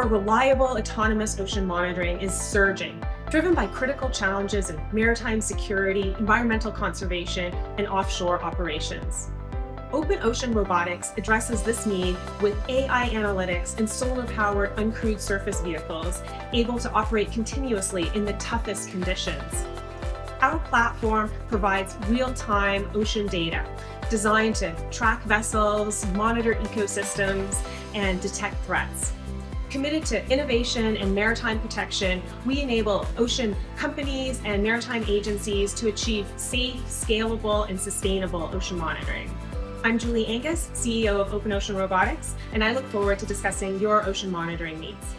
for reliable autonomous ocean monitoring is surging, driven by critical challenges in maritime security, environmental conservation, and offshore operations. Ocean Robotics addresses this need with AI analytics and solar-powered uncrewed surface vehicles able to operate continuously in the toughest conditions. Our platform provides real-time ocean data designed to track vessels, monitor ecosystems, and detect threats. Committed to innovation and maritime protection, we enable ocean companies and maritime agencies to achieve safe, scalable, and sustainable ocean monitoring. I'm Julie Angus, CEO of Ocean Robotics, and I look forward to discussing your ocean monitoring needs.